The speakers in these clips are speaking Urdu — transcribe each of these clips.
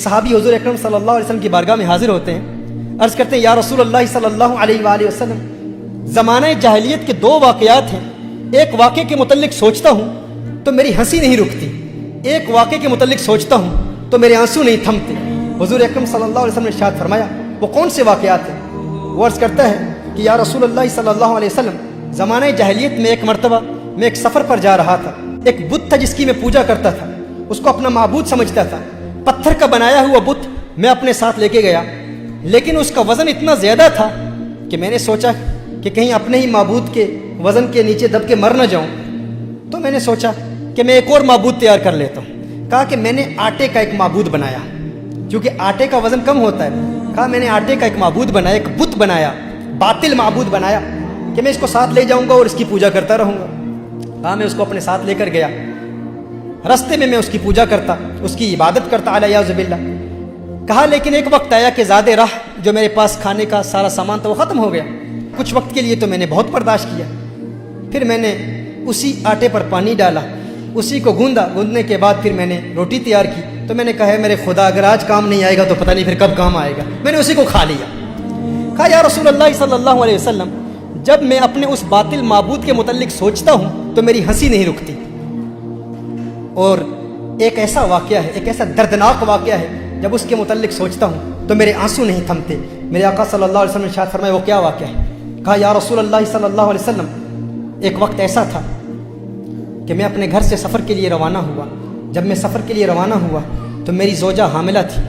صحابی حضور اکرم صلی اللہ علیہ وسلم کی بارگاہ میں حاضر ہوتے ہیں، عرض کرتے ہیں یا رسول اللہ صلی اللہ علیہ وآلہ وسلم، زمانہ جاہلیت کے 2 واقعات ہیں، ایک واقعے کے متعلق سوچتا ہوں تو میری ہنسی نہیں رکتی، ایک واقعے کے متعلق سوچتا ہوں تو میرے آنسو نہیں تھمتے۔ حضور اکرم صلی اللہ علیہ وسلم نے ارشاد فرمایا وہ کون سے واقعات ہیں؟ وہ عرض کرتا ہے کہ یا رسول اللہ صلی اللہ علیہ وسلم، زمانہ جاہلیت میں ایک مرتبہ میں ایک سفر پر جا رہا تھا، ایک بت تھا جس کی میں پوجا کرتا تھا، اس کو اپنا معبود سمجھتا تھا، پتھر کا بنایا ہوا بت میں اپنے ساتھ لے کے گیا، لیکن اس کا وزن اتنا زیادہ تھا کہ میں نے سوچا کہ کہیں اپنے ہی معبود کے وزن کے نیچے دب کے مر نہ جاؤں، تو میں نے سوچا کہ میں ایک اور معبود تیار کر لیتا ہوں۔ کہا کہ میں نے آٹے کا ایک معبود بنایا، کیونکہ آٹے کا وزن کم ہوتا ہے، کہا میں نے آٹے کا ایک معبود بنایا، ایک بت بنایا، باطل معبود بنایا کہ میں اس کو ساتھ لے جاؤں گا اور اس کی پوجا کرتا رہوں گا۔ کہا میں اس کو اپنے ساتھ لے کر گیا، رستے میں اس کی پوجا کرتا، اس کی عبادت کرتا علیہ باللہ۔ کہا لیکن ایک وقت آیا کہ زیادہ راہ جو میرے پاس کھانے کا سارا سامان تھا وہ ختم ہو گیا۔ کچھ وقت کے لیے تو میں نے بہت برداشت کیا، پھر میں نے اسی آٹے پر پانی ڈالا، اسی کو گوندا، گوندنے کے بعد پھر میں نے روٹی تیار کی، تو میں نے کہا ہے میرے خدا اگر آج کام نہیں آئے گا تو پتہ نہیں پھر کب کام آئے گا، میں نے اسی کو کھا لیا۔ کہا یا رسول اللہ صلی اللہ علیہ وسلم، جب میں اپنے اس باطل معبود کے متعلق سوچتا ہوں تو میری ہنسی نہیں رکتی، اور ایک ایسا واقعہ ہے، ایک ایسا دردناک واقعہ ہے، جب اس کے متعلق سوچتا ہوں تو میرے آنسو نہیں تھمتے۔ میرے آقا صلی اللہ علیہ وسلم نے ارشاد فرمایا وہ کیا واقعہ ہے؟ کہا یا رسول اللہ صلی اللہ علیہ وسلم، ایک وقت ایسا تھا کہ میں اپنے گھر سے سفر کے لیے روانہ ہوا۔ جب میں سفر کے لیے روانہ ہوا تو میری زوجہ حاملہ تھی،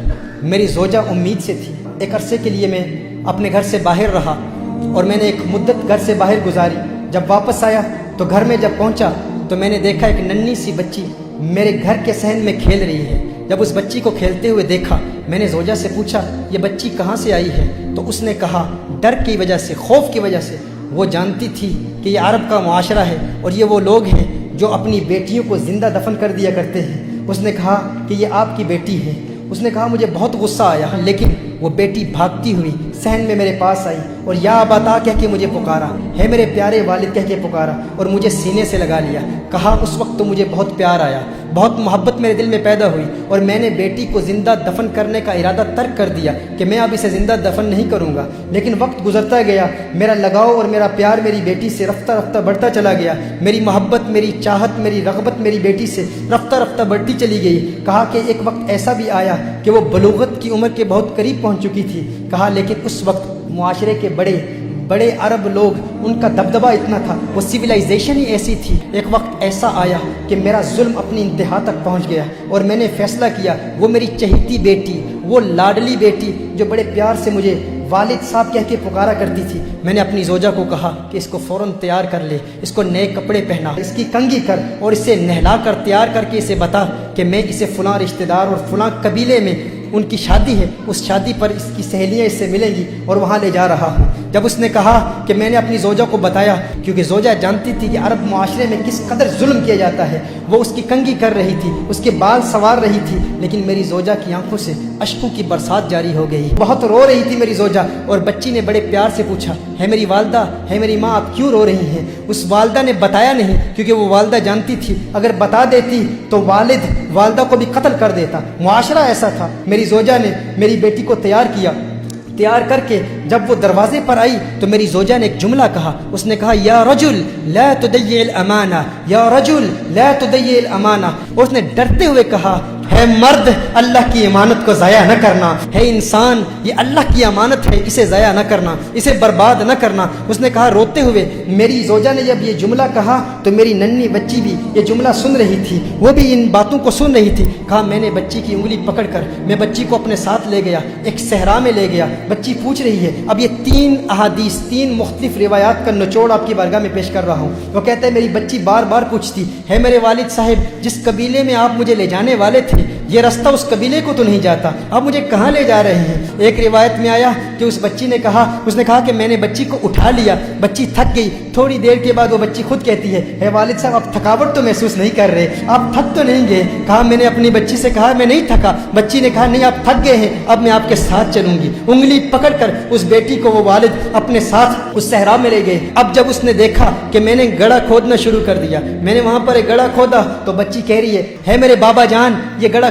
میری زوجہ امید سے تھی۔ ایک عرصے کے لیے میں اپنے گھر سے باہر رہا اور میں نے ایک مدت گھر سے باہر گزاری۔ جب واپس آیا تو گھر میں جب پہنچا تو میں نے دیکھا ایک ننھی سی بچی میرے گھر کے صحن میں کھیل رہی ہے۔ جب اس بچی کو کھیلتے ہوئے دیکھا، میں نے زوجہ سے پوچھا یہ بچی کہاں سے آئی ہے؟ تو اس نے کہا ڈر کی وجہ سے، خوف کی وجہ سے، وہ جانتی تھی کہ یہ عرب کا معاشرہ ہے اور یہ وہ لوگ ہیں جو اپنی بیٹیوں کو زندہ دفن کر دیا کرتے ہیں۔ اس نے کہا کہ یہ آپ کی بیٹی ہے۔ اس نے کہا مجھے بہت غصہ آیا، لیکن وہ بیٹی بھاگتی ہوئی صحن میں میرے پاس آئی اور یا ابا کہہ کے مجھے پکارا، ہے میرے پیارے والد کہہ کے پکارا اور مجھے سینے سے لگا لیا۔ کہا اس وقت تو مجھے بہت پیار آیا، بہت محبت میرے دل میں پیدا ہوئی اور میں نے بیٹی کو زندہ دفن کرنے کا ارادہ ترک کر دیا کہ میں اب اسے زندہ دفن نہیں کروں گا۔ لیکن وقت گزرتا گیا، میرا لگاؤ اور میرا پیار میری بیٹی سے رفتہ رفتہ بڑھتا چلا گیا، میری محبت، میری چاہت، میری رغبت میری بیٹی سے رفتہ رفتہ بڑھتی چلی گئی۔ کہا کہ ایک وقت ایسا بھی آیا کہ وہ بلوغت کی عمر کے بہت قریب پہنچ چکی تھی۔ کہا لیکن اس وقت معاشرے کے بڑے بڑے عرب لوگ، ان کا دبدبہ اتنا تھا، وہ سویلائزیشن ہی ایسی تھی۔ ایک وقت ایسا آیا کہ میرا ظلم اپنی انتہا تک پہنچ گیا اور میں نے فیصلہ کیا وہ میری چہیتی بیٹی، وہ لاڈلی بیٹی جو بڑے پیار سے مجھے والد صاحب کہہ کے پکارا کرتی تھی، میں نے اپنی زوجہ کو کہا کہ اس کو فوراً تیار کر لے، اس کو نئے کپڑے پہنا، اس کی کنگھی کر اور اسے نہلا کر تیار کر کے اسے بتا کہ میں اسے فلاں رشتہ دار اور فلاں قبیلے میں ان کی شادی ہے، اس شادی پر اس کی سہیلیاں اس سے ملیں گی اور وہاں لے جا رہا ہوں۔ جب اس نے کہا کہ میں نے اپنی زوجہ کو بتایا، کیونکہ زوجہ جانتی تھی کہ عرب معاشرے میں کس قدر ظلم کیا جاتا ہے، وہ اس کی کنگھی کر رہی تھی، اس کے بال سنوار رہی تھی، لیکن میری زوجہ کی آنکھوں سے اشکوں کی برسات جاری ہو گئی، بہت رو رہی تھی میری زوجہ۔ اور بچی نے بڑے پیار سے پوچھا ہے میری والدہ، ہے میری ماں، آپ کیوں رو رہی ہیں؟ اس والدہ نے بتایا نہیں، کیونکہ وہ والدہ جانتی تھی اگر بتا دیتی تو والد والدہ کو بھی قتل کر دیتا، معاشرہ ایسا تھا۔ میری زوجہ نے میری بیٹی کو تیار کیا، تیار کر کے جب وہ دروازے پر آئی تو میری زوجہ نے ایک جملہ کہا، اس نے کہا یا رجل لا تضيع الامانہ، یا رجل لا تضيع الامانہ۔ اس نے ڈرتے ہوئے کہا ہے مرد اللہ کی امانت کو ضائع نہ کرنا، ہے انسان یہ اللہ کی امانت ہے، اسے ضائع نہ کرنا، اسے برباد نہ کرنا۔ اس نے کہا روتے ہوئے، میری زوجہ نے جب یہ جملہ کہا تو میری ننھی بچی بھی یہ جملہ سن رہی تھی، وہ بھی ان باتوں کو سن رہی تھی۔ کہا میں نے بچی کی انگلی پکڑ کر میں بچی کو اپنے ساتھ لے گیا، ایک صحرا میں لے گیا۔ بچی پوچھ رہی ہے، اب یہ 3 احادیث، 3 مختلف روایات کا نچوڑ آپ کی بارگاہ میں پیش کر رہا ہوں۔ وہ کہتا ہے میری بچی بار بار پوچھتی ہے میرے والد صاحب جس قبیلے میں آپ مجھے لے جانے والے تھے یہ رستہ اس قبیلے کو تو نہیں جاتا، آپ مجھے کہاں لے جا رہے ہیں؟ ایک روایت میں آیا کہ اس بچی نے کہا، اس نے کہا کہ میں نے بچی کو اٹھا لیا، بچی تھک گئی، تھوڑی دیر کے بعد وہ بچی خود کہتی ہے والد صاحب آپ تھکاوٹ تو محسوس نہیں کر رہے، آپ تھک تو نہیں گئے؟ کہا میں نے اپنی بچی سے کہا میں نہیں تھکا۔ بچی نے کہا نہیں آپ تھک گئے ہیں، اب میں آپ کے ساتھ چلوں گی۔ انگلی پکڑ کر اس بیٹی کو وہ والد اپنے ساتھ اس صحرا میں لے گئے۔ اب جب اس نے دیکھا کہ میں نے گڑھا کھودنا شروع کر دیا، میں نے وہاں پر ایک گڑھا کھودا تو بچی کہہ رہی ہے میرے بابا جان یہ گڑھا